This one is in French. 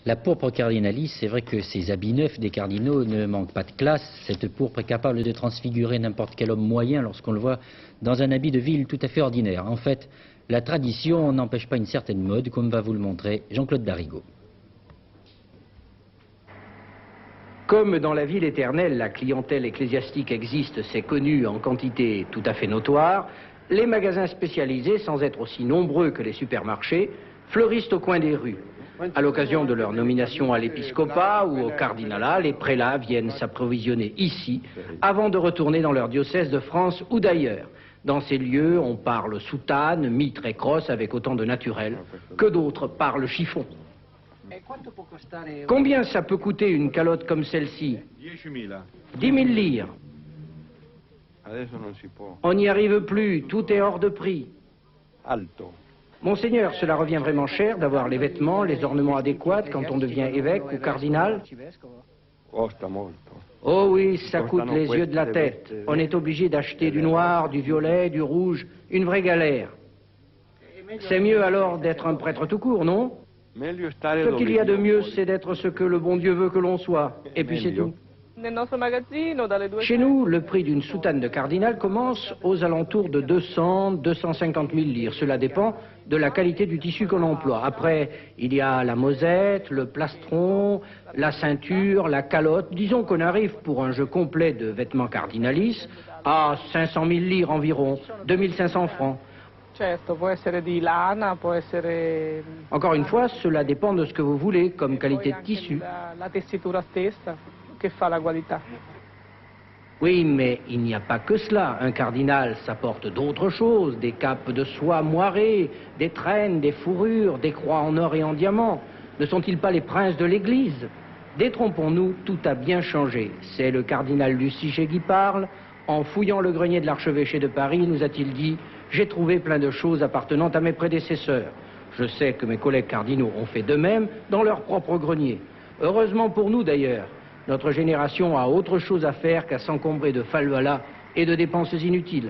La pourpre cardinalis, c'est vrai que ces habits neufs des cardinaux ne manquent pas de classe. Cette pourpre est capable de transfigurer n'importe quel homme moyen lorsqu'on le voit dans un habit de ville tout à fait ordinaire. En fait, la tradition n'empêche pas une certaine mode, comme va vous le montrer Jean-Claude Darigo. Comme dans la ville éternelle, la clientèle ecclésiastique existe, c'est connu en quantité tout à fait notoire, les magasins spécialisés, sans être aussi nombreux que les supermarchés, fleurissent au coin des rues. À l'occasion de leur nomination à l'épiscopat ou au cardinalat, les prélats viennent s'approvisionner ici avant de retourner dans leur diocèse de France ou d'ailleurs. Dans ces lieux, on parle soutane, mitre et crosse avec autant de naturel que d'autres parlent chiffon. Combien ça peut coûter une calotte comme celle-ci? 10 000 lire. On n'y arrive plus, tout est hors de prix. Monseigneur, cela revient vraiment cher d'avoir les vêtements, les ornements adéquats quand on devient évêque ou cardinal? Oh oui, ça coûte les yeux de la tête. On est obligé d'acheter du noir, du violet, du rouge, une vraie galère. C'est mieux alors d'être un prêtre tout court, non? Ce qu'il y a de mieux, c'est d'être ce que le bon Dieu veut que l'on soit. Et puis c'est tout. Chez nous, le prix d'une soutane de cardinal commence aux alentours de 200-250 000 lire. Cela dépend de la qualité du tissu qu'on emploie. Après, il y a la mosette, le plastron, la ceinture, la calotte. Disons qu'on arrive pour un jeu complet de vêtements cardinalis à 500 000 lire environ, 2500 francs. Encore une fois, cela dépend de ce que vous voulez comme qualité de tissu. Oui, mais il n'y a pas que cela. Un cardinal, ça porte d'autres choses, des capes de soie moirées, des traînes, des fourrures, des croix en or et en diamant. Ne sont-ils pas les princes de l'Église? Détrompons-nous, tout a bien changé. C'est le cardinal Luciger qui parle. En fouillant le grenier de l'archevêché de Paris, nous a-t-il dit « J'ai trouvé plein de choses appartenant à mes prédécesseurs. Je sais que mes collègues cardinaux ont fait de même dans leur propre grenier. Heureusement pour nous d'ailleurs. Notre génération a autre chose à faire qu'à s'encombrer de falvala et de dépenses inutiles.